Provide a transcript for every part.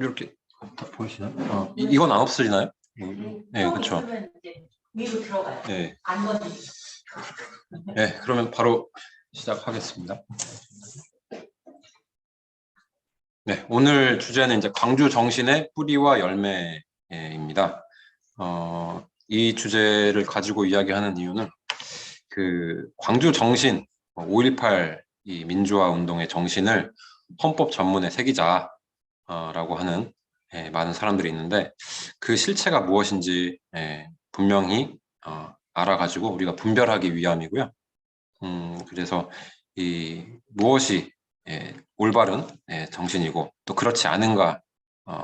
이렇게 다 보이시나요? 이건 안 없어지나요? 네, 그렇죠. 위로 들어가요. 네. 안 건드리죠. 네, 그러면 바로 시작하겠습니다. 네, 오늘 주제는 이제 광주 정신의 뿌리와 열매입니다. 이 주제를 가지고 이야기하는 이유는 그 광주 정신 5.18 이 민주화 운동의 정신을 헌법 전문에 새기자라고 하는 많은 사람들이 있는데 그 실체가 무엇인지 분명히 알아가지고 우리가 분별하기 위함이고요. 그래서 이 무엇이 올바른 정신이고 또 그렇지 않은가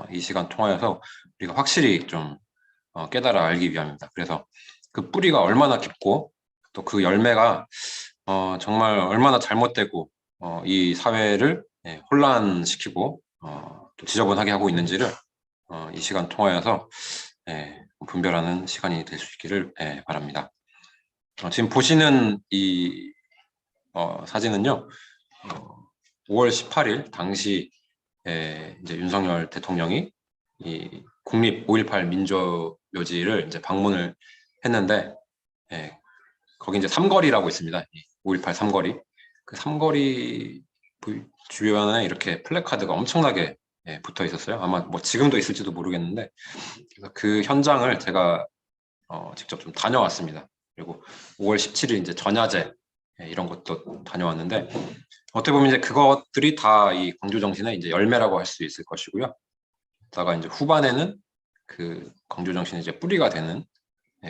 이 시간 통하여서 우리가 확실히 좀 깨달아 알기 위함입니다. 그래서 그 뿌리가 얼마나 깊고 또 그 열매가 정말 얼마나 잘못되고 이 사회를 혼란시키고 또 지저분하게 하고 있는지를 이 시간 통하여서 분별하는 시간이 될 수 있기를 바랍니다. 지금 보시는 이 사진은요, 5월 18일 당시 이제 윤석열 대통령이 이 국립 5.18 민주묘지를 이제 방문을 했는데 거기 이제 삼거리라고 있습니다. 5.18 삼거리. 그 삼거리 주변에 이렇게 플래카드가 엄청나게 붙어 있었어요. 아마 뭐 지금도 있을지도 모르겠는데 그래서 그 현장을 제가 직접 좀 다녀왔습니다. 그리고 5월 17일 이제 전야제 이런 것도 다녀왔는데 어떻게 보면 이제 그것들이 다 이 광주 정신의 이제 열매라고 할 수 있을 것이고요. 다가 이제 후반에는 그 광주 정신의 이제 뿌리가 되는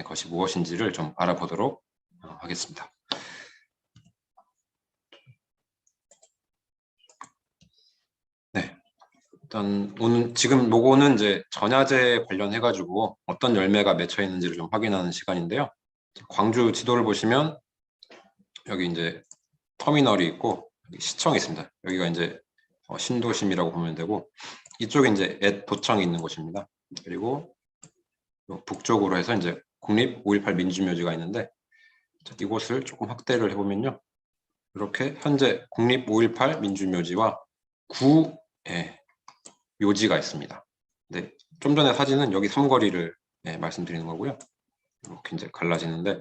것이 무엇인지를 좀 알아보도록 하겠습니다. 네, 일단 오늘 지금 요거는 이제 전야제 관련해 가지고 어떤 열매가 맺혀 있는지를 좀 확인하는 시간인데요. 광주 지도를 보시면 여기 이제 터미널이 있고 시청이 있습니다. 여기가 이제 신도심이라고 보면 되고 이쪽에 이제 앳도청이 있는 곳입니다. 그리고 북쪽으로 해서 이제 국립 5.18 민주묘지가 있는데 이곳을 조금 확대를 해보면요. 이렇게 현재 국립 5.18 민주묘지와 구 묘지가 있습니다. 네, 좀 전에 사진은 여기 삼거리를 말씀드리는 거고요. 이렇게 이제 갈라지는데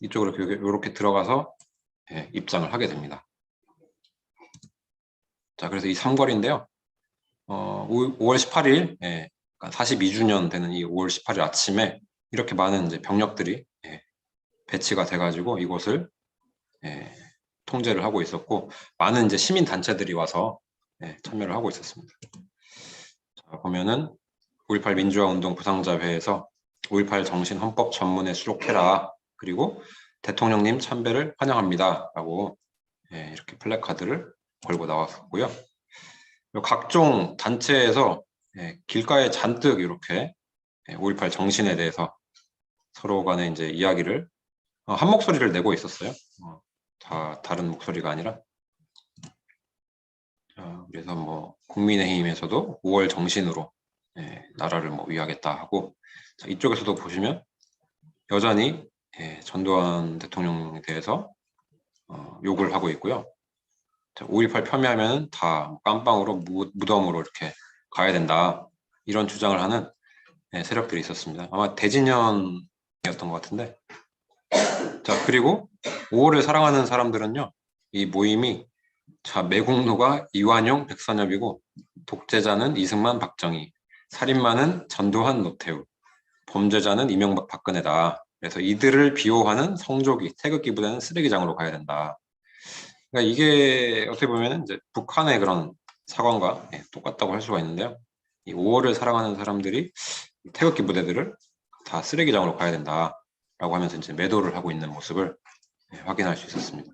이쪽으로 이렇게 들어가서 입장을 하게 됩니다. 자, 그래서 이 삼거리인데요. 5월 18일, 그러니까 42주년 되는 이 5월 18일 아침에 이렇게 많은 이제 병력들이 배치가 돼가지고 이곳을 통제를 하고 있었고 많은 이제 시민 단체들이 와서 참여를 하고 있었습니다. 자, 보면은 5.18 민주화 운동 부상자회에서 5.18 정신 헌법 전문에 수록해라. 그리고 대통령님 참배를 환영합니다라고 이렇게 플래카드를 걸고 나왔었고요. 각종 단체에서 길가에 잔뜩 이렇게 5.18 정신에 대해서 서로 간에 이제 이야기를 한 목소리를 내고 있었어요. 다 다른 목소리가 아니라. 그래서 뭐 국민의힘에서도 5월 정신으로 나라를 뭐 위하겠다 하고 이쪽에서도 보시면 여전히 전두환 대통령에 대해서 욕을 하고 있고요. 5.18 폄훼하면 다 깜빵으로 무덤으로 이렇게 가야 된다 이런 주장을 하는 세력들이 있었습니다. 아마 대진년이었던 것 같은데 자 그리고 5월을 사랑하는 사람들은요 이 모임이 자 매국노가 이완용 백선엽이고 독재자는 이승만 박정희 살인마는 전두환 노태우 범죄자는 이명박 박근혜다. 그래서 이들을 비호하는 성조기 태극기 부대는 쓰레기장으로 가야 된다. 그러니까 이게 어떻게 보면 이제 북한의 그런 사관과 똑같다고 할 수가 있는데요. 이 5월을 사랑하는 사람들이 태극기 부대들을 다 쓰레기장으로 가야 된다라고 하면서 이제 매도를 하고 있는 모습을 확인할 수 있었습니다.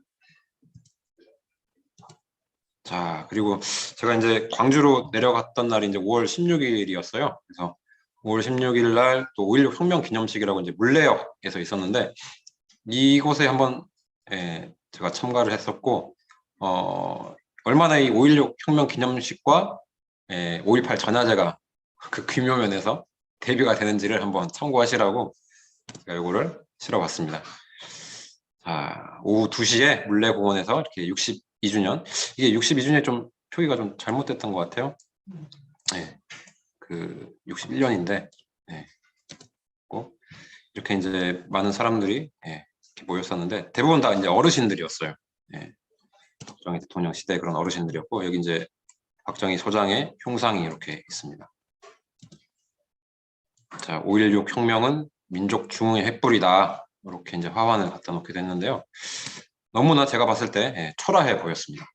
자, 그리고 제가 이제 광주로 내려갔던 날이 이제 5월 16일이었어요. 그래서 5월 16일 날 또 5.16 혁명 기념식이라고 이제 물레역에서 있었는데 이곳에 한번 제가 참가를 했었고 얼마나 이 5.16 혁명 기념식과 5.18 전야제가 그 규모면에서 대비가 되는지를 한번 참고하시라고 제가 이거를 실어봤습니다. 자, 오후 2시에 물레공원에서 이렇게 62주년 이게 62주년이 좀 표기가 좀 잘못됐던 것 같아요. 네. 그 61년인데 이렇게 이제 많은 사람들이 이렇게 모였었는데 대부분 다 이제 어르신들이었어요. 박정희 대통령 시대 그런 어르신들이었고 여기 이제 박정희 소장의 흉상이 이렇게 있습니다. 자, 5.16 혁명은 민족 중흥의 횃불이다. 이렇게 이제 화환을 갖다 놓게 됐는데요. 너무나 제가 봤을 때 초라해 보였습니다.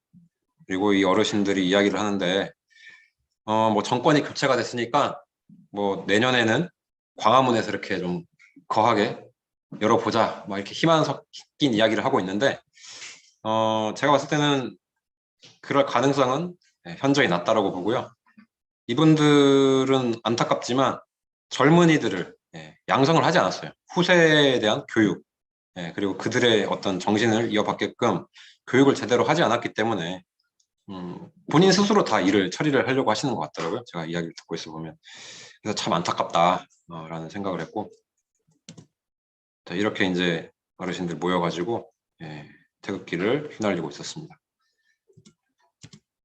그리고 이 어르신들이 이야기를 하는데 뭐 정권이 교체가 됐으니까 뭐 내년에는 광화문에서 이렇게 좀 거하게 열어보자 막 이렇게 희망 섞인 이야기를 하고 있는데 제가 봤을 때는 그럴 가능성은 현저히 낮다라고 보고요. 이분들은 안타깝지만 젊은이들을 양성을 하지 않았어요. 후세에 대한 교육 그리고 그들의 어떤 정신을 이어받게끔 교육을 제대로 하지 않았기 때문에 본인 스스로 다 일을 처리를 하려고 하시는 것 같더라고요. 제가 이야기를 듣고 있어 보면. 그래서 참 안타깝다 라는 생각을 했고 자, 이렇게 이제 어르신들 모여가지고 태극기를 휘날리고 있었습니다.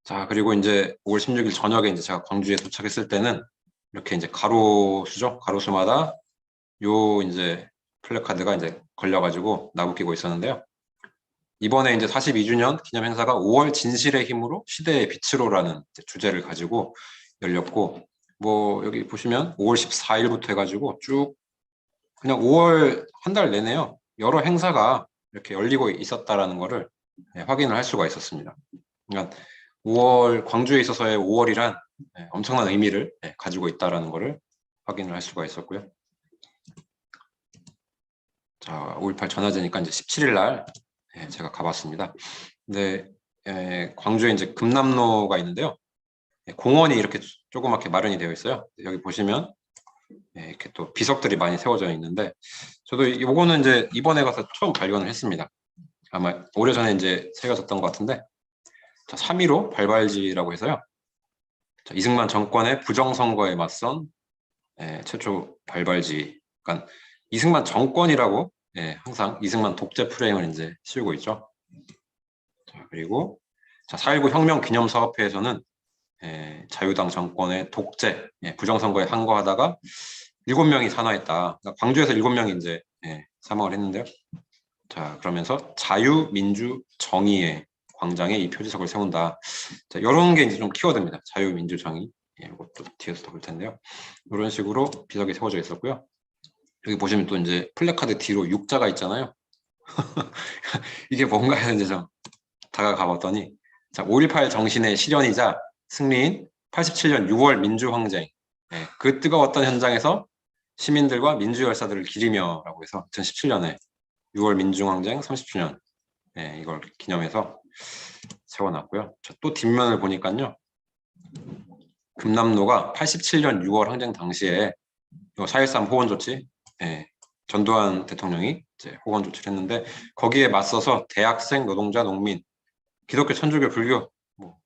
자, 그리고 이제 5월 16일 저녁에 이제 제가 광주에 도착했을 때는 이렇게 이제 가로수죠. 가로수마다 요 이제 플래카드가 이제 걸려가지고 나부끼고 있었는데요. 이번에 이제 42주년 기념 행사가 5월 진실의 힘으로 시대의 빛으로라는 주제를 가지고 열렸고, 뭐 여기 보시면 5월 14일부터 해가지고 쭉 그냥 5월 한 달 내내요. 여러 행사가 이렇게 열리고 있었다라는 거를 확인을 할 수가 있었습니다. 그러니까 5월 광주에 있어서의 5월이란 엄청난 의미를 가지고 있다라는 거를 확인을 할 수가 있었고요. 자, 5.18 전야제니까 이제 17일 날 제가 가봤습니다. 근데 광주에 이제 금남로가 있는데요. 공원이 이렇게 조그맣게 마련이 되어 있어요. 여기 보시면 이렇게 또 비석들이 많이 세워져 있는데 저도 이거는 이제 이번에 가서 처음 발견을 했습니다. 아마 오래전에 이제 새겨졌던 것 같은데 자, 3.15 발발지라고 해서요. 자, 이승만 정권의 부정선거에 맞선 최초 발발지. 그러니까 이승만 정권이라고 항상 이승만 독재 프레임을 이제 씌우고 있죠. 자, 그리고 자, 4.19 혁명 기념사업회에서는 자유당 정권의 독재, 부정선거에 항거하다가 7명이 사망했다. 그러니까 광주에서 7명이 이제 사망을 했는데요. 자, 그러면서 자유, 민주, 정의의 광장에 이 표지석을 세운다. 자, 이런 게 이제 좀 키워드입니다. 자유, 민주, 정의. 이것도 뒤에서 더 볼 텐데요. 이런 식으로 비석이 세워져 있었고요. 여기 보시면 또 이제 플래카드 뒤로 육자가 있잖아요. 이게 뭔가 해서 이제 좀 다가가 봤더니 자, 5.18 정신의 실현이자 승리인 87년 6월 민주항쟁. 그 뜨거웠던 현장에서 시민들과 민주열사들을 기리며라고 해서 2017년에 6월 민중항쟁 30주년 이걸 기념해서 세워놨고요. 또 뒷면을 보니까요. 금남로가 87년 6월 항쟁 당시에 4.13 호원 조치 전두환 대통령이 이제 호원 조치를 했는데 거기에 맞서서 대학생, 노동자, 농민, 기독교, 천주교, 불교, 뭐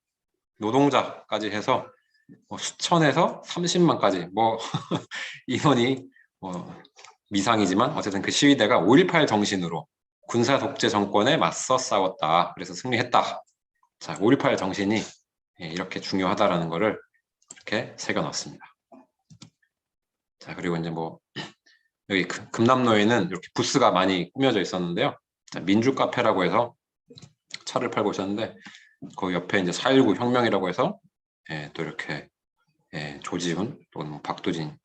노동자까지 해서 뭐 수천에서 30만까지 뭐 인원이 미상이지만 어쨌든 그 시위대가 5.18 정신으로 군사 독재 정권에 맞서 싸웠다. 그래서 승리했다. 자, 5.18 정신이 이렇게 중요하다라는 거를 이렇게 새겨놨습니다. 자, 그리고 이제 뭐 여기 금남로에는 이렇게 부스가 많이 꾸며져 있었는데요. 자, 민주 카페라고 해서 차를 팔고 있었는데 그 옆에 이제 4.19 혁명이라고 해서 또 이렇게 조지훈 또는 뭐 박두진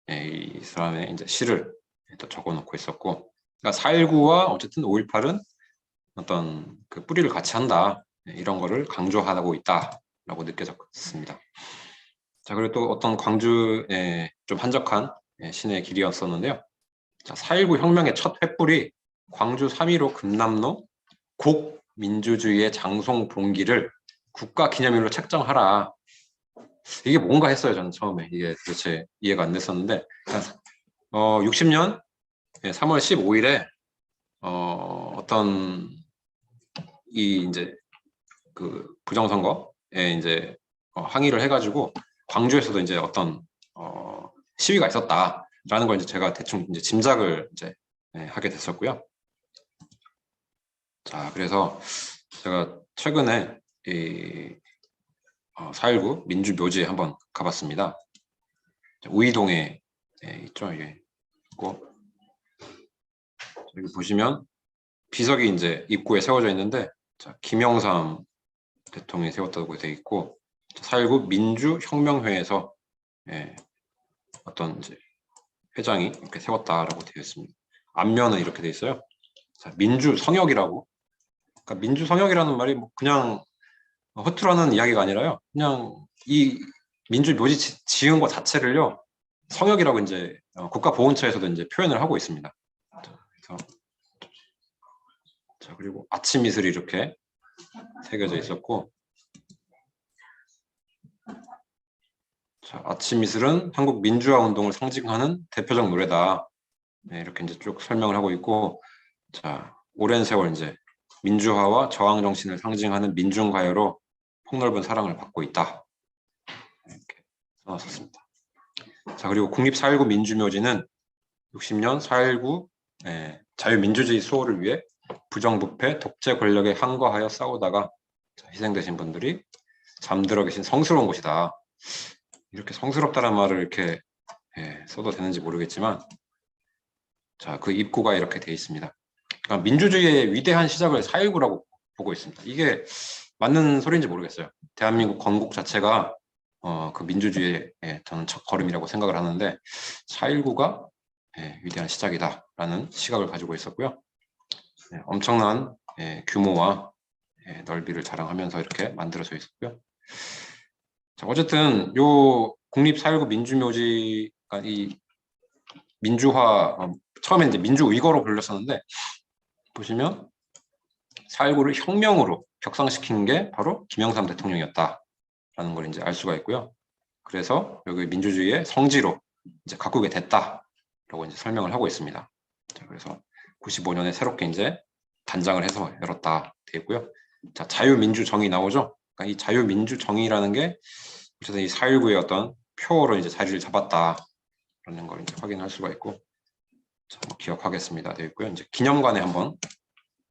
이 사람의 이제 시를 또 적어놓고 있었고, 그러니까 4.19와 어쨌든 5.18은 어떤 그 뿌리를 같이 한다 이런 거를 강조하고 있다라고 느껴졌습니다. 자, 그리고 또 어떤 광주에 좀 한적한 시내 길이었었는데요. 자, 4.19 혁명의 첫 횃불이 광주 3.15 금남로 곡민주주의의 장송봉기를 국가기념일로 책정하라. 이게 뭔가 했어요. 저는 처음에 이게 도대체 이해가 안 됐었는데 60년 3월 15일에 어떤 이 이제 그 부정선거에 이제 항의를 해가지고 광주에서도 이제 어떤 시위가 있었다라는 걸 이제 제가 대충 이제 짐작을 이제 하게 됐었고요. 자, 그래서 제가 최근에 이 4.19 민주묘지에 한번 가봤습니다. 우이동에 있죠. 이게 있고, 여기 보시면 비석이 이제 입구에 세워져 있는데, 자, 김영삼 대통령이 세웠다고 되어 있고, 4.19 민주혁명회에서 어떤 이제 회장이 이렇게 세웠다라고 되어 있습니다. 앞면은 이렇게 되어 있어요. 자, 민주성역이라고. 그러니까 민주성역이라는 말이 뭐 그냥 허투루하는 이야기가 아니라요. 그냥 이 민주 묘지 지은 것 자체를요, 성역이라고 이제 국가보훈처에서도 이제 표현을 하고 있습니다. 자, 그리고 아침 이슬이 이렇게 새겨져 있었고, 자, 아침 이슬은 한국 민주화 운동을 상징하는 대표적 노래다. 이렇게 이제 쭉 설명을 하고 있고, 자, 오랜 세월 이제 민주화와 저항 정신을 상징하는 민중가요로 폭넓은 사랑을 받고 있다. 이렇게 써놨었습니다. 자, 그리고 국립 4.19 민주묘지는 60년 4.19 자유민주주의 수호를 위해 부정부패 독재 권력에 항거하여 싸우다가 희생되신 분들이 잠들어 계신 성스러운 곳이다. 이렇게 성스럽다는 말을 이렇게 써도 되는지 모르겠지만, 자, 그 입구가 이렇게 돼 있습니다. 그러니까 민주주의의 위대한 시작을 4.19라고 보고 있습니다. 이게 맞는 소리인지 모르겠어요. 대한민국 건국 자체가 그 민주주의의 저는 첫 걸음이라고 생각을 하는데, 4.19가 위대한 시작이다라는 시각을 가지고 있었고요. 엄청난 규모와 넓이를 자랑하면서 이렇게 만들어져 있었고요. 자, 어쨌든 요 국립 4.19 민주묘지가 이 민주화, 처음에 이제 민주의거로 불렸었는데, 보시면 4.19를 혁명으로 격상시킨 게 바로 김영삼 대통령이었다라는 걸 이제 알 수가 있고요. 그래서 여기 민주주의의 성지로 이제 가꾸게 됐다라고 이제 설명을 하고 있습니다. 자, 그래서 95년에 새롭게 이제 단장을 해서 열었다 되어 있고요. 자, 자유민주정의 나오죠. 그러니까 이 자유민주정의라는 게 어쨌든 이 4.19의 어떤 표어로 이제 자리를 잡았다라는 걸 이제 확인할 수가 있고, 자, 뭐 기억하겠습니다 되어 있고요. 이제 기념관에 한번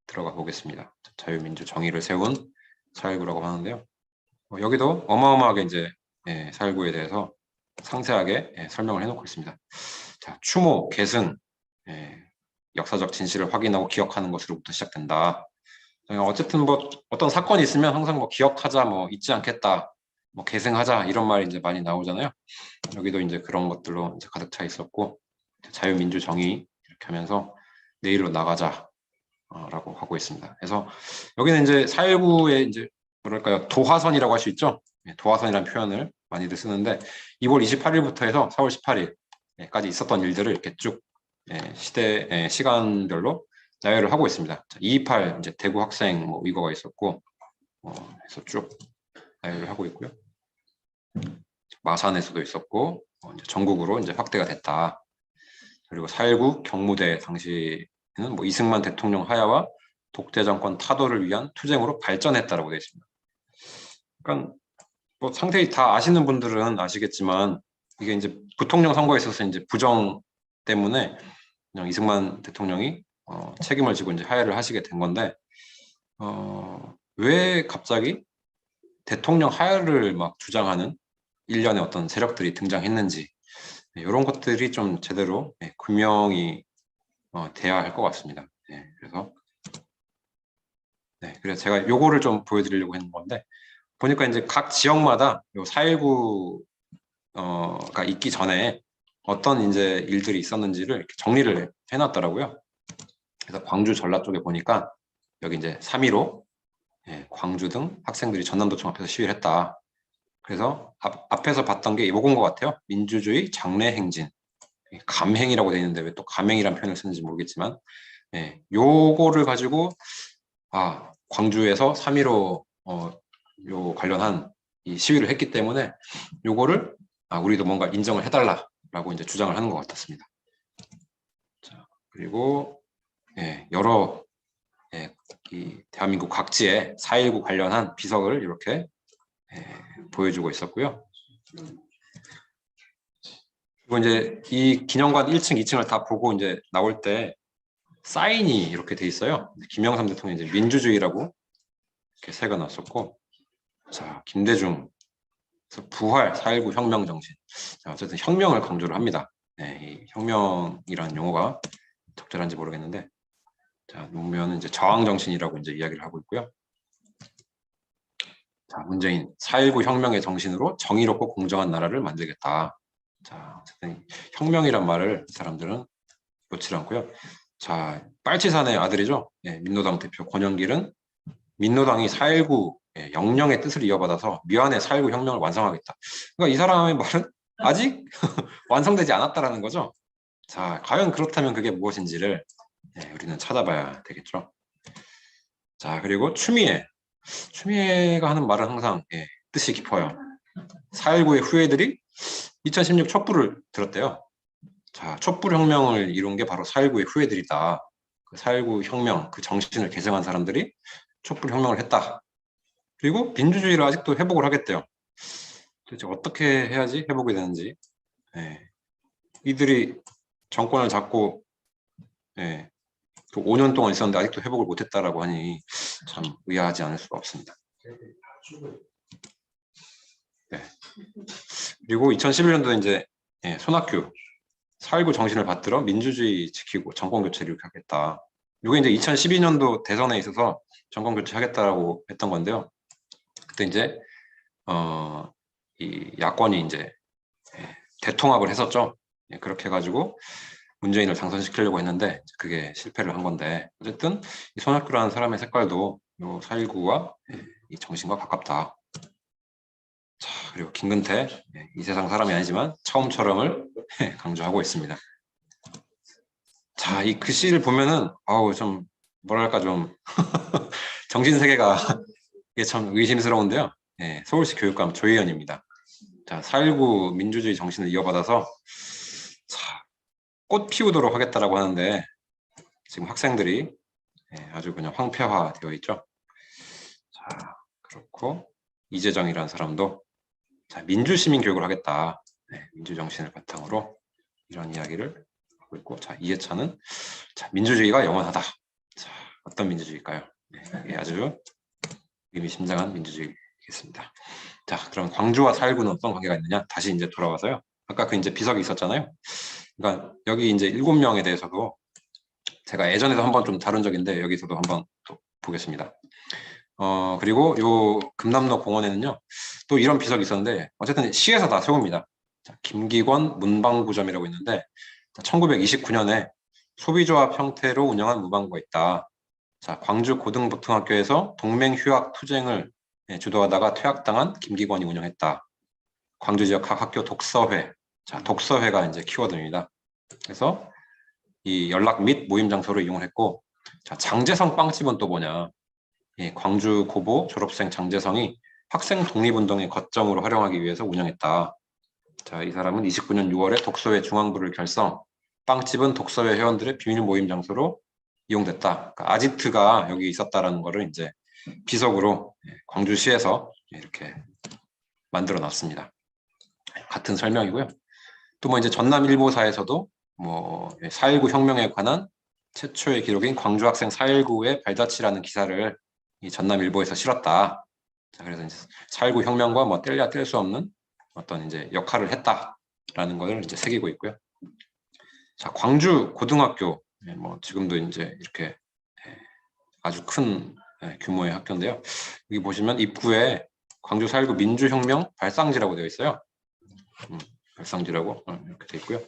들어가 보겠습니다. 자유민주 정의를 세운 4.19라고 하는데요. 여기도 어마어마하게 이제 4.19에 대해서 상세하게 설명을 해놓고 있습니다. 자, 추모, 계승, 역사적 진실을 확인하고 기억하는 것으로부터 시작된다. 어쨌든 뭐 어떤 사건이 있으면 항상 뭐 기억하자, 뭐 잊지 않겠다, 뭐 계승하자 이런 말이 이제 많이 나오잖아요. 여기도 이제 그런 것들로 이제 가득 차 있었고, 자유민주 정의 이렇게 하면서 내일로 나가자. 라고 하고 있습니다. 그래서 여기는 이제 4.19의 이제 뭐랄까요, 도화선이라고 할 수 있죠. 도화선이라는 표현을 많이들 쓰는데, 2월 28일부터 해서 4월 18일까지 있었던 일들을 이렇게 쭉 시간별로 나열을 하고 있습니다. 2.28 이제 대구 학생 뭐 이거가 있었고, 그래서 쭉 나열을 하고 있고요. 마산에서도 있었고, 이제 전국으로 이제 확대가 됐다. 그리고 4.19 경무대 당시 뭐 이승만 대통령 하야와 독재 정권 타도를 위한 투쟁으로 발전했다라고 되어 있습니다. 그러니까 뭐 상세히 다 아시는 분들은 아시겠지만, 이게 이제 부통령 선거에 있어서 이제 부정 때문에 그냥 이승만 대통령이 책임을 지고 이제 하야를 하시게 된 건데, 왜 갑자기 대통령 하야를 막 주장하는 일련의 어떤 세력들이 등장했는지, 이런 것들이 좀 제대로 규명이 돼야 할 것 같습니다. 그래서 제가 요거를 좀 보여드리려고 했는 건데, 보니까 이제 각 지역마다 요 4.19가 있기 전에 어떤 이제 일들이 있었는지를 이렇게 정리를 해놨더라고요. 그래서 광주 전라 쪽에 보니까 여기 이제 3.15 광주 등 학생들이 전남도청 앞에서 시위를 했다. 그래서 앞에서 봤던 게 이건 것 같아요. 민주주의 장래 행진. 감행이라고 되어 있는데 왜 또 감행이라는 표현을 쓰는지 모르겠지만, 요거를 가지고 광주에서 3.15 요 관련한 이 시위를 했기 때문에 요거를 우리도 뭔가 인정을 해달라라고 이제 주장을 하는 것 같았습니다. 자, 그리고 여러 이 대한민국 각지에 4.19 관련한 비석을 이렇게 보여주고 있었고요. 그리고 이제 이 기념관 1층, 2층을 다 보고 이제 나올 때 사인이 이렇게 돼 있어요. 김영삼 대통령이 이제 민주주의라고 이렇게 새가 났었고, 자, 김대중 그래서 부활 4.19 혁명 정신. 자, 어쨌든 혁명을 강조를 합니다. 네, 이 혁명이라는 용어가 적절한지 모르겠는데, 자, 노무현은 이제 저항 정신이라고 이제 이야기를 하고 있고요. 자, 문재인 4.19 혁명의 정신으로 정의롭고 공정한 나라를 만들겠다. 자, 어쨌든 혁명이란 말을 이 사람들은 놓지 않고요. 자, 빨치산의 아들이죠. 예, 민노당 대표 권영길은 민노당이 4.19 영령의 뜻을 이어받아서 미완의 4.19 혁명을 완성하겠다. 그러니까 이 사람의 말은 아직 완성되지 않았다라는 거죠. 자, 과연 그렇다면 그게 무엇인지를 우리는 찾아봐야 되겠죠. 자, 그리고 추미애가 하는 말은 항상 뜻이 깊어요. 4.19의 후예들이 2016 촛불을 들었대요. 자, 촛불혁명을 이룬 게 바로 4.19의 후예들이다. 그 4.19 혁명, 그 정신을 계승한 사람들이 촛불혁명을 했다. 그리고 민주주의를 아직도 회복을 하겠대요. 도대체 어떻게 해야지 회복이 되는지. 이들이 정권을 잡고 그 5년 동안 있었는데 아직도 회복을 못했다라고 하니 참 의아하지 않을 수가 없습니다. 네. 그리고 2011년도 이제 손학규 4.19 정신을 받들어 민주주의 지키고 정권 교체를 이렇게 하겠다. 이게 이제 2012년도 대선에 있어서 정권 교체하겠다라고 했던 건데요. 그때 이제 이 야권이 이제 대통합을 했었죠. 그렇게 해가지고 문재인을 당선시키려고 했는데 그게 실패를 한 건데 어쨌든 이 손학규라는 사람의 색깔도 요 4.19와 이 정신과 가깝다. 자, 그리고 김근태 이 세상 사람이 아니지만 처음처럼을 강조하고 있습니다. 자, 이 글씨를 보면은 아우 좀 뭐랄까 좀 정신 세계가 이게 참 의심스러운데요. 서울시 교육감 조희연입니다. 자, 4.19 민주주의 정신을 이어받아서 자, 꽃 피우도록 하겠다라고 하는데 지금 학생들이 아주 그냥 황폐화되어 있죠. 자, 그렇고 이재정이라는 사람도 자, 민주시민 교육을 하겠다. 민주정신을 바탕으로 이런 이야기를 하고 있고, 자, 이해찬은 자, 민주주의가 영원하다. 자, 어떤 민주주의일까요? 이게 아주 의미심장한 민주주의겠습니다. 자, 그럼 광주와 4.19는 어떤 관계가 있느냐? 다시 이제 돌아와서요. 아까 그 이제 비석이 있었잖아요. 그러니까 여기 이제 7명에 대해서도 제가 예전에도 한번 좀 다룬 적인데 여기서도 한번 또 보겠습니다. 그리고 요 금남로 공원에는요 또 이런 비석이 있었는데 어쨌든 시에서 다 세웁니다. 자, 김기권 문방구점이라고 있는데 1929년에 소비조합 형태로 운영한 문방구가 있다. 자, 광주 고등보통학교에서 동맹휴학 투쟁을 주도하다가 퇴학당한 김기권이 운영했다. 광주 지역 각 학교 독서회. 자, 독서회가 이제 키워드입니다. 그래서 이 연락 및 모임 장소로 이용을 했고, 자, 장제성 빵집은 또 뭐냐? 광주 고보 졸업생 장제성이 학생 독립운동의 거점으로 활용하기 위해서 운영했다. 자, 이 사람은 29년 6월에 독서회 중앙부를 결성, 빵집은 독서회 회원들의 비밀 모임 장소로 이용됐다. 그러니까 아지트가 여기 있었다라는 거를 이제 비석으로 광주시에서 이렇게 만들어 놨습니다. 같은 설명이고요. 또 뭐 이제 전남일보사에서도 뭐 4.19 혁명에 관한 최초의 기록인 광주 학생 4.19의 발자취라는 기사를 이 전남일보에서 실었다. 자, 그래서 이제 4.19 혁명과 뭐 뗄래야 뗄 수 없는 어떤 이제 역할을 했다라는 것을 이제 새기고 있고요. 자, 광주 고등학교 뭐 지금도 이제 이렇게 아주 큰 규모의 학교인데요. 여기 보시면 입구에 광주 4.19 민주혁명 발상지라고 되어 있어요. 발상지라고 이렇게 되어 있고요.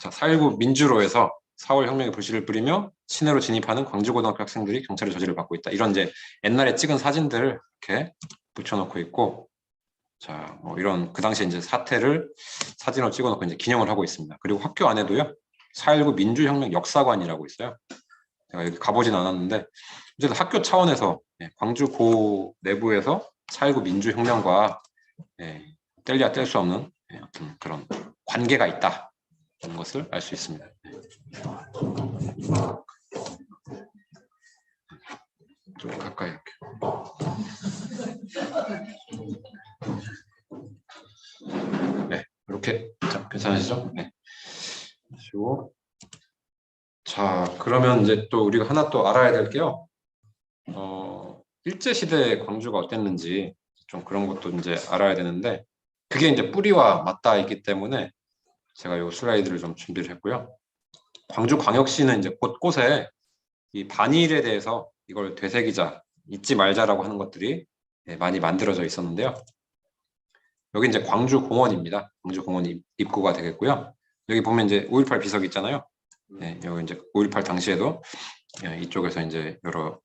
자, 4.19 민주로에서 4월 혁명의 불씨를 뿌리며 시내로 진입하는 광주고등학교 학생들이 경찰의 저지를 받고 있다. 이런 이제 옛날에 찍은 사진들을 이렇게 붙여놓고 있고, 자, 뭐 이런 그 당시에 이제 사태를 사진으로 찍어놓고 이제 기념을 하고 있습니다. 그리고 학교 안에도요, 4.19 민주혁명 역사관이라고 있어요. 제가 여기 가보진 않았는데, 어쨌든 학교 차원에서 광주고 내부에서 4.19 민주혁명과 뗄래야 뗄 수 없는 어떤 그런 관계가 있다. 라는 것을 알 수 있습니다. 좀 가까이 이렇게. 네, 이렇게. 자, 괜찮으시죠? 네. 그리고 자, 그러면 이제 또 우리가 하나 또 알아야 될 게요. 일제시대 광주가 어땠는지 좀 그런 것도 이제 알아야 되는데, 그게 이제 뿌리와 맞닿아 있기 때문에 제가 이 슬라이드를 좀 준비를 했고요. 광주광역시는 이제 곳곳에 이 반일에 대해서 이걸 되새기자, 잊지 말자라고 하는 것들이 많이 만들어져 있었는데요. 여기 이제 광주공원입니다. 광주공원 입구가 되겠고요. 여기 보면 이제 5.18 비석 있잖아요. 여기 이제 5.18 당시에도 이쪽에서 이제 여러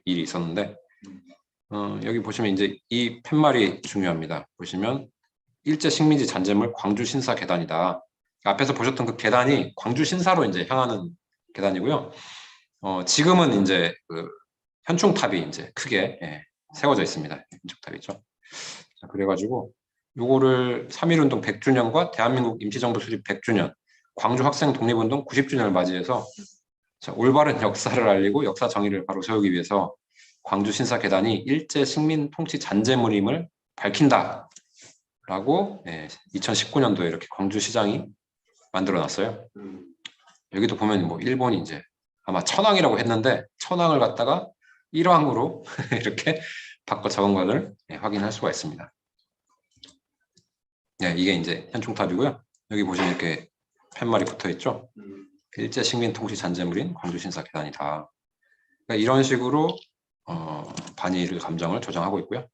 일이 있었는데, 여기 보시면 이제 이 팻말이 중요합니다. 보시면 일제 식민지 잔재물 광주 신사 계단이다. 앞에서 보셨던 그 계단이 광주 신사로 이제 향하는 계단이고요. 지금은 이제 그 현충탑이 이제 크게 세워져 있습니다. 현충탑이죠. 자, 그래가지고 요거를 3.1운동 100주년과 대한민국 임시정부 수립 100주년, 광주 학생 독립운동 90주년을 맞이해서 자, 올바른 역사를 알리고 역사 정의를 바로 세우기 위해서 광주 신사 계단이 일제 식민 통치 잔재물임을 밝힌다. 라고 2019년도에 이렇게 광주시장이 만들어놨어요. 여기도 보면 뭐 일본이 이제 아마 천황이라고 했는데 천황을 갖다가 일왕으로 이렇게 바꿔 적은 것을 확인할 수가 있습니다. 이게 이제 현충탑이고요. 여기 보시면 이렇게 팻말이 붙어 있죠. 일제 식민 통치 잔재물인 광주 신사 계단이다. 그러니까 이런 식으로 반일 감정을 조장하고 있고요.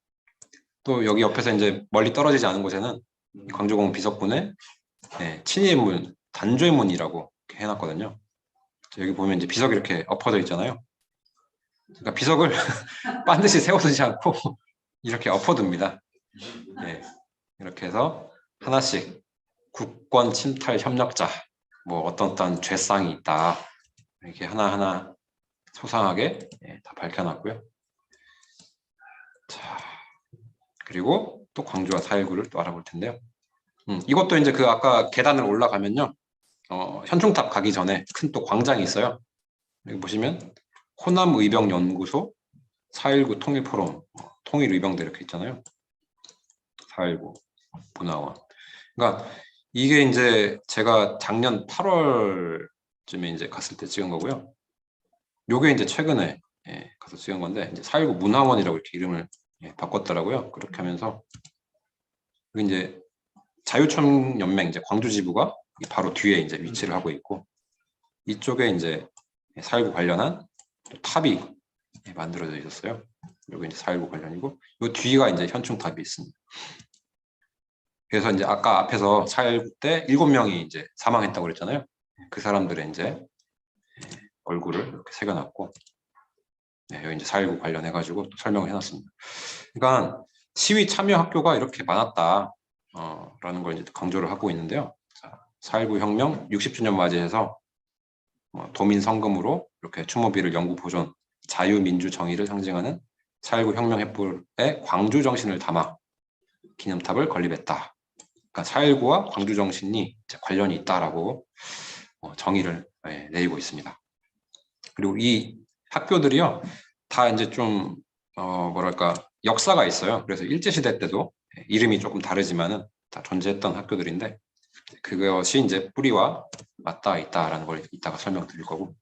또 여기 옆에서 이제 멀리 떨어지지 않은 곳에는 광주공 비석군의 친일문, 단죄문이라고 이렇게 해놨거든요. 여기 보면 이제 비석이 이렇게 엎어져 있잖아요. 그러니까 비석을 반드시 세워두지 않고 이렇게 엎어둡니다. 이렇게 해서 하나씩 국권 침탈 협력자, 뭐 어떤 죄상이 있다. 이렇게 하나하나 소상하게 다 밝혀놨고요. 자, 그리고 또 광주와 4.19를 또 알아볼 텐데요. 이것도 이제 그 아까 계단을 올라가면요. 현충탑 가기 전에 큰 또 광장이 있어요. 여기 보시면 호남의병연구소 4.19 통일포럼, 통일의병대 이렇게 있잖아요. 4.19 문화원. 그러니까 이게 이제 제가 작년 8월쯤에 이제 갔을 때 찍은 거고요. 요게 이제 최근에 가서 찍은 건데 이제 4.19 문화원이라고 이렇게 이름을 바꿨더라고요. 그렇게 하면서 여기 이제 자유총연맹 이제 광주 지부가 바로 뒤에 이제 위치를 하고 있고 이쪽에 이제 4.19 관련한 또 탑이 만들어져 있었어요. 여기 이제 4.19 관련이고 이 뒤가 이제 현충탑이 있습니다. 그래서 이제 아까 앞에서 4.19 때 7명이 이제 사망했다고 그랬잖아요. 그 사람들의 이제 얼굴을 이렇게 새겨놨고 여기 이제 4.19 관련해가지고 또 설명을 해놨습니다. 그러니까 시위 참여 학교가 이렇게 많았다. 라는 걸 이제 강조를 하고 있는데요. 4.19 혁명 60주년 맞이해서 도민 성금으로 이렇게 추모비를 영구 보존, 자유민주 정의를 상징하는 4.19 혁명 횃불의 광주 정신을 담아 기념탑을 건립했다. 그러니까 4.19와 광주 정신이 관련이 있다라고 정의를 내리고 있습니다. 그리고 이 학교들이요, 다 이제 좀 뭐랄까 역사가 있어요. 그래서 일제시대 때도 이름이 조금 다르지만은 다 존재했던 학교들인데 그것이 이제 뿌리와 맞닿아 있다라는 걸 이따가 설명드릴 거고,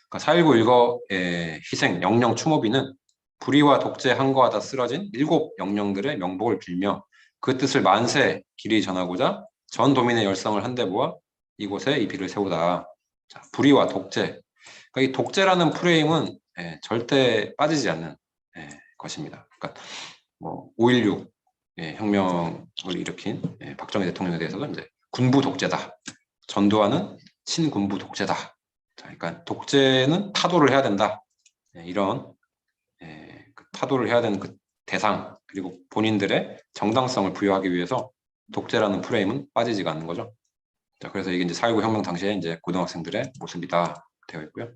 그러니까 4.19 일거의 희생 영령 추모비는 불의와 독재 항거하다 쓰러진 7 영령들의 명복을 빌며 그 뜻을 만세 길이 전하고자 전 도민의 열성을 한데 모아 이곳에 이 비를 세우다. 자, 불의와 독재. 그러니까 이 독재라는 프레임은 절대 빠지지 않는 것입니다. 그러니까 뭐 5.16 혁명을 일으킨 박정희 대통령에 대해서도 이제 군부 독재다. 전두환은 친군부 독재다. 자, 그러니까 독재는 타도를 해야 된다. 이런 그 타도를 해야 되는 그 대상 그리고 본인들의 정당성을 부여하기 위해서 독재라는 프레임은 빠지지가 않는 거죠. 자, 그래서 이게 이제 4.19 혁명 당시에 이제 고등학생들의 모습이다 되어 있고요.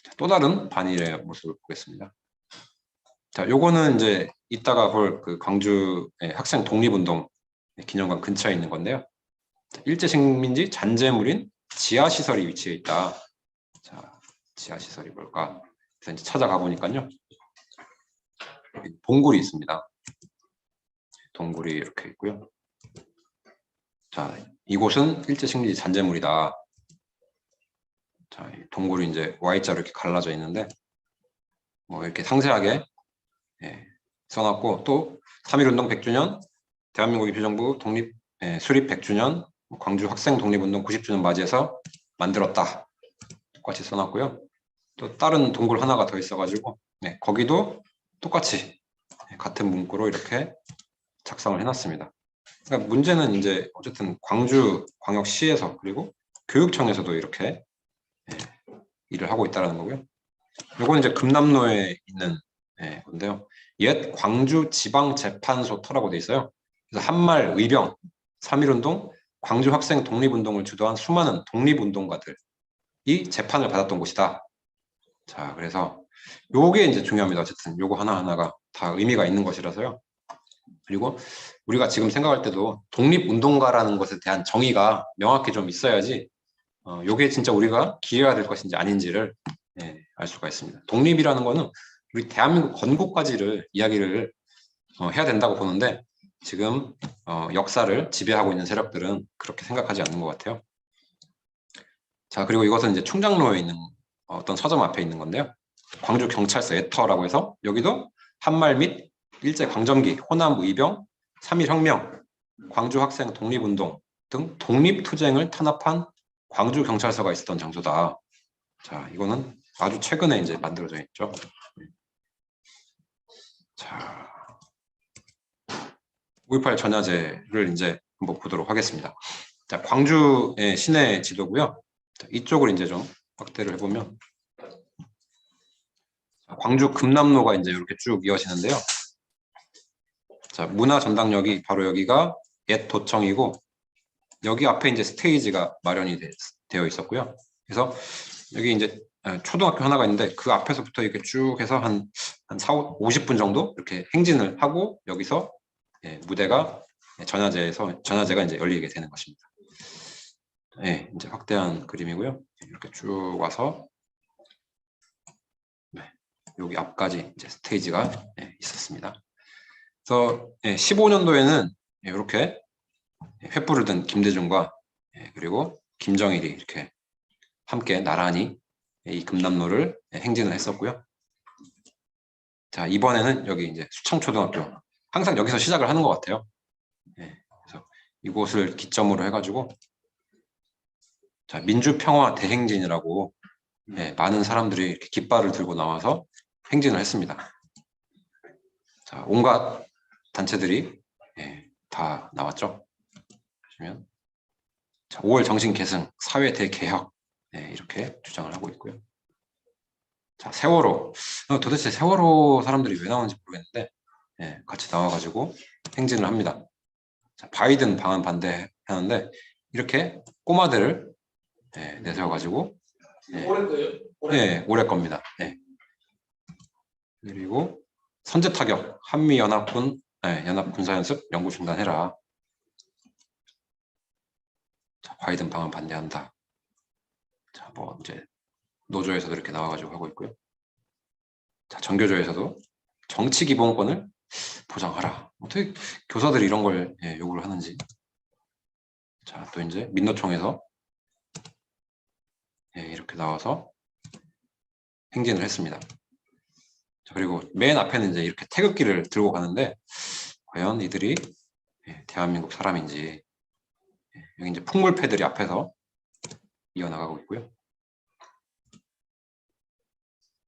자, 또 다른 반일의 모습을 보겠습니다. 자, 요거는 이제 이따가 볼 그 광주 학생 독립운동 기념관 근처에 있는 건데요. 일제 식민지 잔재물인 지하시설이 위치해 있다. 자, 지하시설이 뭘까? 그래서 이제 찾아가 보니까요. 동굴이 있습니다. 동굴이 이렇게 있고요. 자, 이곳은 일제 식민지 잔재물이다. 자, 이 동굴이 이제 Y자로 이렇게 갈라져 있는데 뭐 이렇게 상세하게 써놨고 또 3.1운동 100주년 대한민국 입시정부 독립 수립 100주년, 광주 학생 독립운동 90주년 맞이해서 만들었다. 똑같이 써놨고요. 또 다른 동굴 하나가 더 있어가지고 거기도 똑같이 같은 문구로 이렇게 작성을 해놨습니다. 그러니까 문제는 이제 어쨌든 광주 광역시에서 그리고 교육청에서도 이렇게 일을 하고 있다는 거고요. 이건 이제 금남로에 있는 건데요. 옛 광주 지방재판소터라고 돼 있어요. 그래서 한말 의병, 3.1운동, 광주 학생 독립운동을 주도한 수많은 독립운동가들이 재판을 받았던 곳이다. 자, 그래서 요게 이제 중요합니다. 어쨌든 요거 하나하나가 다 의미가 있는 것이라서요. 그리고 우리가 지금 생각할 때도 독립운동가라는 것에 대한 정의가 명확히 좀 있어야지 요게 진짜 우리가 기여해야 될 것인지 아닌지를 알 수가 있습니다. 독립이라는 거는 우리 대한민국 건국까지를 이야기를 해야 된다고 보는데 지금 역사를 지배하고 있는 세력들은 그렇게 생각하지 않는 것 같아요. 자, 그리고 이것은 이제 충장로에 있는 어떤 서점 앞에 있는 건데요. 광주 경찰서 애터라고 해서 여기도 한말 및 일제 강점기, 호남 의병, 3.1 혁명, 광주 학생 독립운동 등 독립투쟁을 탄압한 광주 경찰서가 있었던 장소다. 자, 이거는 아주 최근에 이제 만들어져 있죠. 자, 5.18 전야제를 이제 한번 보도록 하겠습니다. 자, 광주의 시내 지도고요. 자, 이쪽을 이제 좀 확대를 해보면 광주 금남로가 이제 이렇게 쭉 이어지는데요. 자, 문화전당역이 바로 여기가 옛 도청이고 여기 앞에 이제 스테이지가 마련이 되어 있었고요. 그래서 여기 이제 초등학교 하나가 있는데 그 앞에서부터 이렇게 쭉 해서 한 50분 정도 이렇게 행진을 하고 여기서 무대가 전야제가 이제 열리게 되는 것입니다. 이제 확대한 그림이고요. 이렇게 쭉 와서 여기 앞까지 이제 스테이지가 있었습니다. 그래서 15년도에는 이렇게 횃불을 든 김대중과 그리고 김정일이 이렇게 함께 나란히 이 금남로를 행진을 했었고요. 자, 이번에는 여기 이제 수창초등학교 항상 여기서 시작을 하는 것 같아요. 그래서 이곳을 기점으로 해가지고 자, 민주평화 대행진이라고 많은 사람들이 이렇게 깃발을 들고 나와서 행진을 했습니다. 자, 온갖 단체들이 다 나왔죠. 보시면 자, 5월 정신 계승, 사회 대개혁 이렇게 주장을 하고 있고요. 자, 세월호. 도대체 세월호 사람들이 왜 나오는지 모르겠는데 같이 나와가지고 행진을 합니다. 자, 바이든 방한 반대하는데 이렇게 꼬마들을 내세워가지고 올해 거예요? 올해 겁니다. 그리고 선제 타격, 한미 연합군 연합 군사 연습 영구 중단해라. 자, 바이든 방한 반대한다. 자, 뭐 이제 노조에서도 이렇게 나와가지고 하고 있고요. 자, 전교조에서도 정치 기본권을 보장하라. 어떻게 교사들이 이런 걸 요구를 하는지. 자, 또 이제 민노총에서 이렇게 나와서 행진을 했습니다. 자, 그리고 맨 앞에는 이제 이렇게 태극기를 들고 가는데 과연 이들이 대한민국 사람인지. 여기 이제 풍물패들이 앞에서 이어나가고 있고요.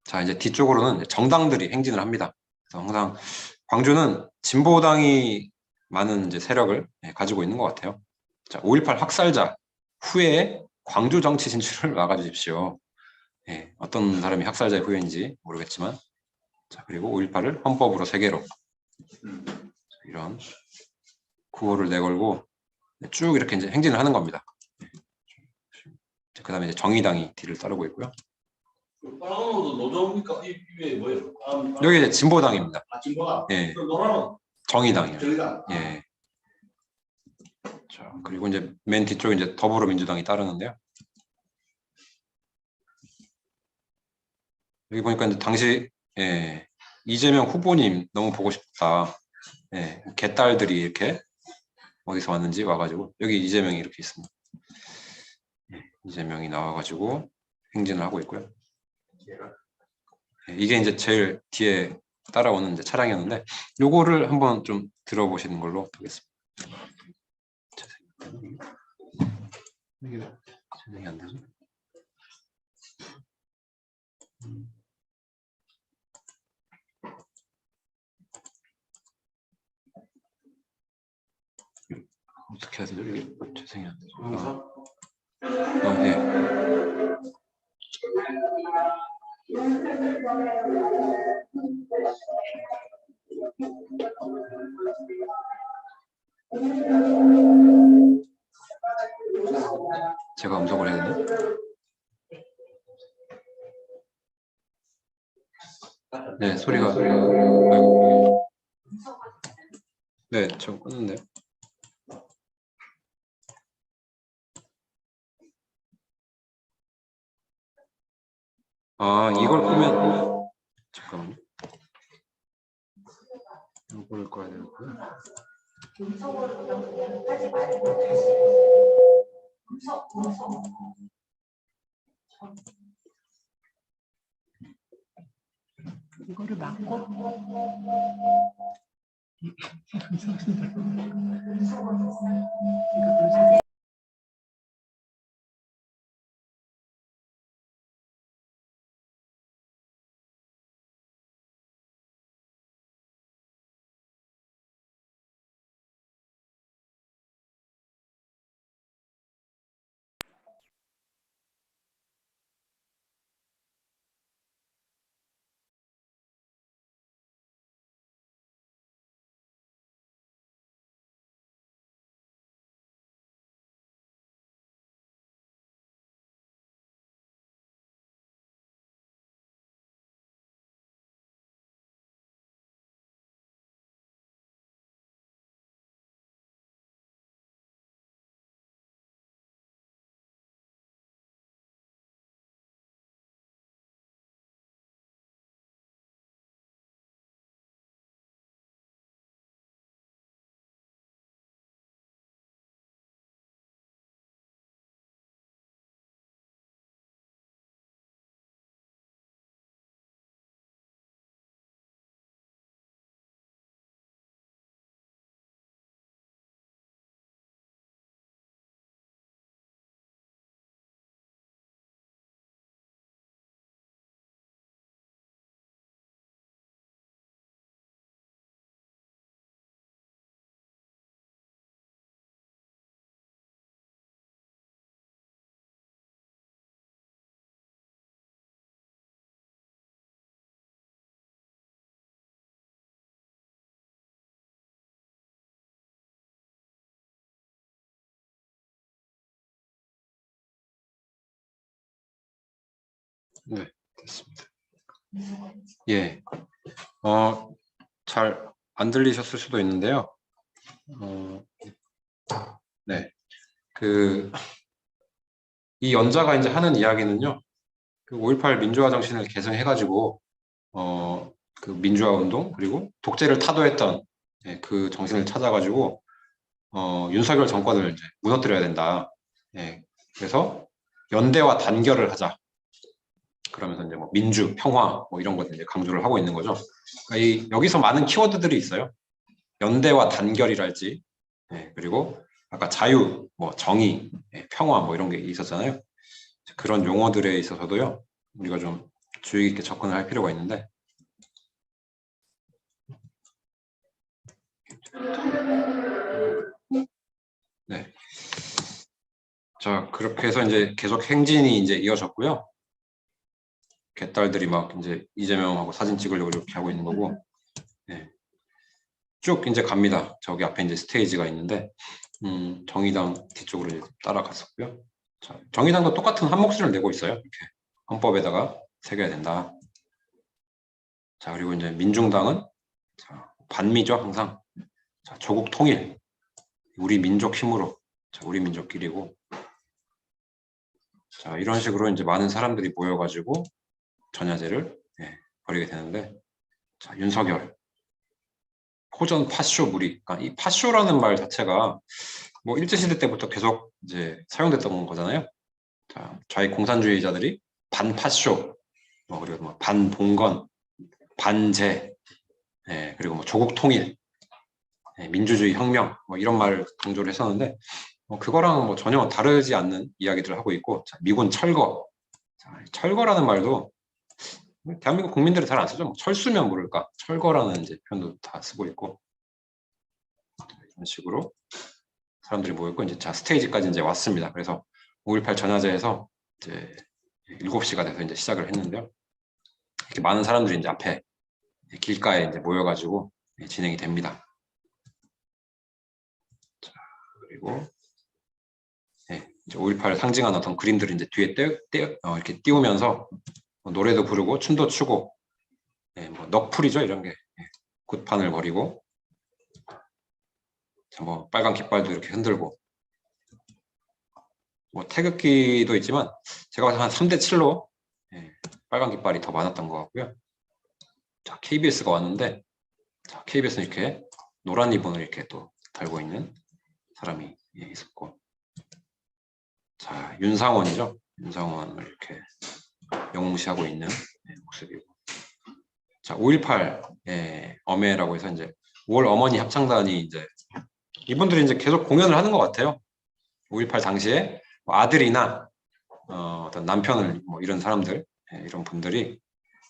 자, 이제 뒤쪽으로는 정당들이 행진을 합니다. 그래서 항상 광주는 진보당이 많은 이제 세력을 가지고 있는 것 같아요. 자, 5.18 학살자 후에 광주 정치 진출을 막아주십시오. 어떤 사람이 학살자의 후예인지 모르겠지만, 자, 그리고 5.18을 헌법으로 세계로 이런 구호를 내걸고 쭉 이렇게 이제 행진을 하는 겁니다. 그 다음에 이제 정의당이 뒤를 따르고 있고요. 빨간 옷도 노조입니까? 이게 뭐예요? 여기 이제 진보당입니다. 진보가. 예. 노란은 정의당이요. 정의당. 예. 자, 그리고 이제 맨 뒤쪽에 이제 더불어민주당이 따르는데요. 여기 보니까 이제 당시 이재명 후보님 너무 보고 싶다. 개딸들이 이렇게 어디서 왔는지 와가지고 여기 이재명이 이렇게 있습니다. 이재명이 나와가지고 행진을 하고 있고요. 이게 이제 제일 뒤에 따라오는 이제 차량이었는데 요거를 한번 좀 들어보시는 걸로 하겠습니다. 이게 진행이 안 되죠? 어떻게 해야 되죠? 이게 재생이 안 되죠? 예. 제가 음성을 해야 되나? 네, 소리가. 아이고. 네, 저 껐는데. 아, 이걸 끄면 잠깐만요. 이거를 꺼야 되고요. 음성으로 그냥 하지 말고 다시 음성. 이거를 막고 네, 됐습니다. 예, 잘 안 들리셨을 수도 있는데요. 네, 이 연자가 이제 하는 이야기는요. 그 5.18 민주화 정신을 계승해가지고 그 민주화 운동 그리고 독재를 타도했던 그 정신을 찾아가지고 윤석열 정권을 이제 무너뜨려야 된다. 예, 그래서 연대와 단결을 하자. 그러면서 이제 뭐 민주, 평화 뭐 이런 것들 이제 강조를 하고 있는 거죠. 그러니까 여기서 많은 키워드들이 있어요. 연대와 단결이랄지, 그리고 아까 자유, 뭐 정의, 평화 뭐 이런 게 있었잖아요. 그런 용어들에 있어서도요. 우리가 좀 주의 깊게 접근을 할 필요가 있는데. 네. 자, 그렇게 해서 이제 계속 행진이 이제 이어졌고요. 개딸들이 막 이제 이재명하고 사진 찍으려고 이렇게 하고 있는 거고, 네. 쭉 이제 갑니다. 저기 앞에 이제 스테이지가 있는데, 정의당 뒤쪽으로 이제 따라갔었고요. 자, 정의당도 똑같은 한 목소리를 내고 있어요. 이렇게 헌법에다가 새겨야 된다. 자, 그리고 이제 민중당은 자, 반미죠, 항상. 자, 조국 통일, 우리 민족 힘으로, 자, 우리 민족끼리고. 자, 이런 식으로 이제 많은 사람들이 모여가지고 전야제를 벌이게 되는데, 자, 윤석열, 호전 파쇼 무리. 그러니까 이 파쇼라는 말 자체가 뭐 일제시대 때부터 계속 이제 사용됐던 거잖아요. 자, 좌익 공산주의자들이 반파쇼, 그리고 뭐 반봉건, 반제, 그리고 뭐 조국 통일, 민주주의 혁명 뭐 이런 말을 강조를 했었는데 그거랑 뭐 전혀 다르지 않는 이야기들을 하고 있고 자, 미군 철거. 자, 철거라는 말도 대한민국 국민들이 잘 안 쓰죠. 뭐 철수면 모를까. 철거라는 이제 표현도 다 쓰고 있고 이런 식으로 사람들이 모였고 이제 자 스테이지까지 이제 왔습니다. 그래서 5.18 전야제에서 이제 7시가 돼서 이제 시작을 했는데요. 이렇게 많은 사람들이 이제 앞에 길가에 이제 모여가지고 진행이 됩니다. 자, 그리고 이제 5.18 상징하는 어떤 그림들을 이제 뒤에 이렇게 띄우면서 노래도 부르고 춤도 추고 뭐 넋풀이죠 이런 게 굿판을 벌이고 뭐 빨간 깃발도 이렇게 흔들고 뭐 태극기도 있지만 제가 봐서 한 3대7로 빨간 깃발이 더 많았던 것 같고요. 자 KBS가 왔는데 자, KBS는 이렇게 노란 리본을 이렇게 또 달고 있는 사람이 있었고 자 윤상원이죠. 윤상원을 이렇게 영웅시하고 있는 모습이고 자 5.18 어메라고 해서 이제 5월 어머니 합창단이 이제 이분들이 이제 계속 공연을 하는 것 같아요. 5.18 당시에 뭐 아들이나 어떤 남편을 뭐 이런 사람들 이런 분들이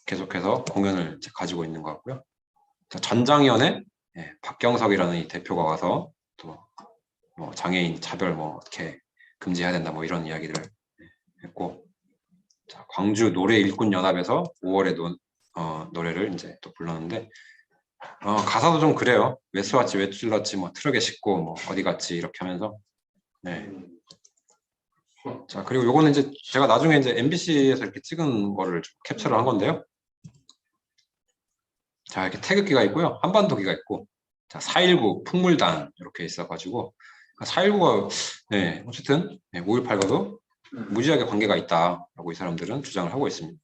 계속해서 공연을 이제 가지고 있는 것 같고요. 전장위원회 박경석이라는 이 대표가 와서 또 뭐 장애인 차별 뭐 어떻게 금지해야 된다 뭐 이런 이야기를 했고 자, 광주 노래 일꾼 연합에서 5월에 노래를 이제 또 불렀는데 가사도 좀 그래요. 왜 쏘았지 왜 찔렀지 뭐 트럭에 싣고 뭐 어디 갔지 이렇게 하면서 자 그리고 요거는 이제 제가 나중에 이제 MBC에서 이렇게 찍은 거를 좀 캡처를 한 건데요. 자 이렇게 태극기가 있고요. 한반도기가 있고 자 4.19 풍물단 이렇게 있어가지고 4.19가 어쨌든 5.18과도 무지하게 관계가 있다라고 이 사람들은 주장을 하고 있습니다.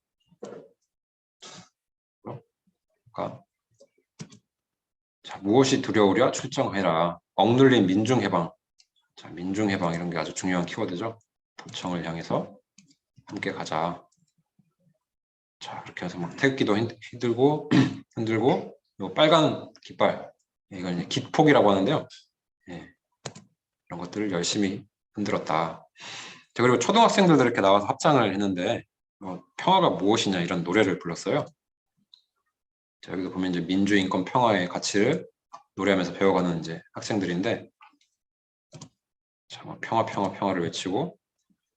그러니까 자, 무엇이 두려우랴 출정해라. 억눌린 민중해방. 자, 민중해방 이런 게 아주 중요한 키워드죠. 도청을 향해서 함께 가자. 자, 그렇게 해서 막 태극기도 흔들고 흔들고 요 빨간 깃발 이걸 이제 깃폭이라고 하는데요. 이런 것들을 열심히 흔들었다. 자, 그리고 초등학생들도 이렇게 나와서 합창을 했는데 평화가 무엇이냐 이런 노래를 불렀어요. 자, 여기도 보면 이제 민주인권 평화의 가치를 노래하면서 배워가는 이제 학생들인데 자, 뭐 평화를 외치고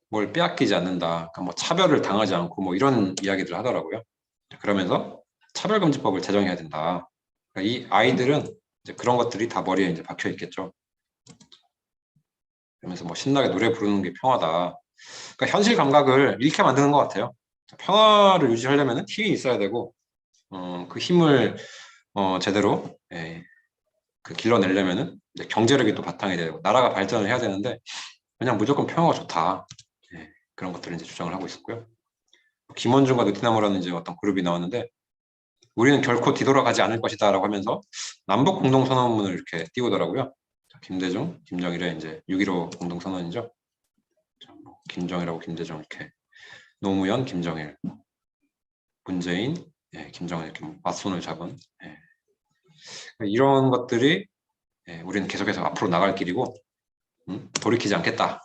뭘 빼앗기지 않는다. 그러니까 뭐 차별을 당하지 않고 뭐 이런 이야기들을 하더라고요. 자, 그러면서 차별금지법을 제정해야 된다. 그러니까 이 아이들은 이제 그런 것들이 다 머리에 이제 박혀 있겠죠. 그러면서 뭐 신나게 노래 부르는 게 평화다. 그러니까 현실 감각을 잃게 만드는 것 같아요. 평화를 유지하려면 힘이 있어야 되고 그 힘을 제대로 그 길러내려면은 이제 경제력이 또 바탕이 되고 나라가 발전을 해야 되는데 그냥 무조건 평화가 좋다. 그런 것들을 이제 주장을 하고 있었고요. 김원중과 느티나무라는 이제 어떤 그룹이 나왔는데 우리는 결코 뒤돌아가지 않을 것이다라고 하면서 남북 공동선언문을 이렇게 띄우더라고요. 김대중, 김정일의 이제 6.15 공동선언이죠. 김정일하고 김대중 이렇게 노무현, 김정일, 문재인, 김정은 이렇게 맞손을 잡은 이런 것들이 우리는 계속해서 앞으로 나갈 길이고 돌이키지 않겠다.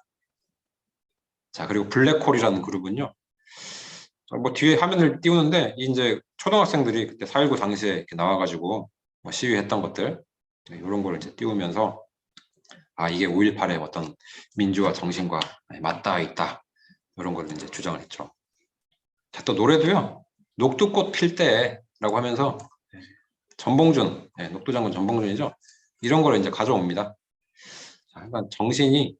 자 그리고 블랙홀이라는 그룹은요. 뭐 뒤에 화면을 띄우는데 이제 초등학생들이 그때 4.19 당시에 이렇게 나와가지고 뭐 시위했던 것들 이런 걸 이제 띄우면서 아 이게 5.18의 어떤 민주화 정신과 맞닿아 있다 이런 걸 이제 주장을 했죠. 자 또 노래도요. 녹두꽃 필 때라고 하면서 전봉준, 녹두장군 전봉준이죠. 이런 걸 이제 가져옵니다. 자, 그러니까 정신이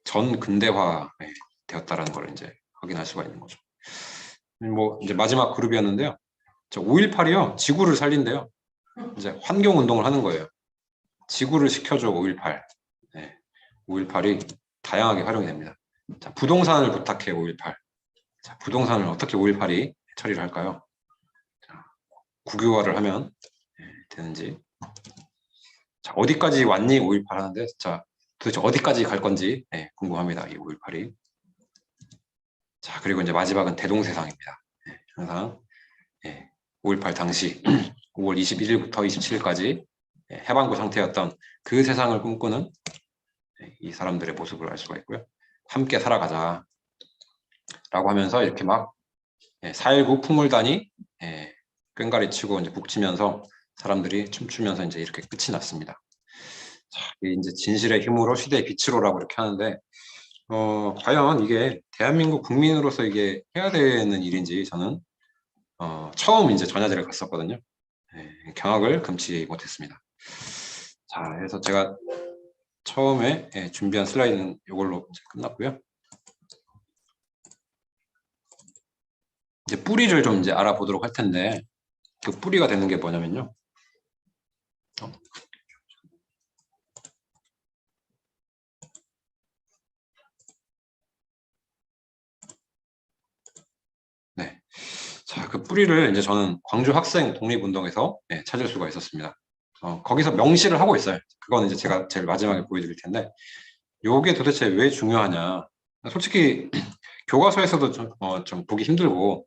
전 근대화 되었다라는 걸 이제 확인할 수가 있는 거죠. 뭐 이제 마지막 그룹이었는데요. 5.18이요 지구를 살린대요. 이제 환경 운동을 하는 거예요. 지구를 지켜줘 5.18. 5.18이 다양하게 활용이 됩니다. 자, 부동산을 부탁해 5.18. 자, 부동산을 어떻게 5.18이 처리를 할까요? 자, 국유화를 하면 되는지. 자, 어디까지 왔니 5.18 하는데 자 도대체 어디까지 갈 건지 궁금합니다. 이 5.18이. 자 그리고 이제 마지막은 대동세상입니다. 항상 5.18 당시 5월 21일부터 27일까지 해방구 상태였던 그 세상을 꿈꾸는 이 사람들의 모습을 알 수가 있고요. 함께 살아가자 라고 하면서 이렇게 막 4.19 풍물단이 꽹가리 치고 이제 북치면서 사람들이 춤추면서 이제 이렇게 끝이 났습니다. 자, 이제 진실의 힘으로 시대의 빛으로라고 이렇게 하는데 과연 이게 대한민국 국민으로서 이게 해야 되는 일인지 저는 처음 이제 전야제를 갔었거든요. 경악을 금치 못했습니다. 자, 그래서 제가 처음에 준비한 슬라이드는 이걸로 이제 끝났고요. 이제 뿌리를 좀 이제 알아보도록 할 텐데 그 뿌리가 되는 게 뭐냐면요. 네. 자, 그 뿌리를 이제 저는 광주 학생 독립운동에서 찾을 수가 있었습니다. 거기서 명시를 하고 있어요. 그건 이제 제가 제일 마지막에 보여드릴 텐데, 요게 도대체 왜 중요하냐. 솔직히 교과서에서도 좀 보기 힘들고,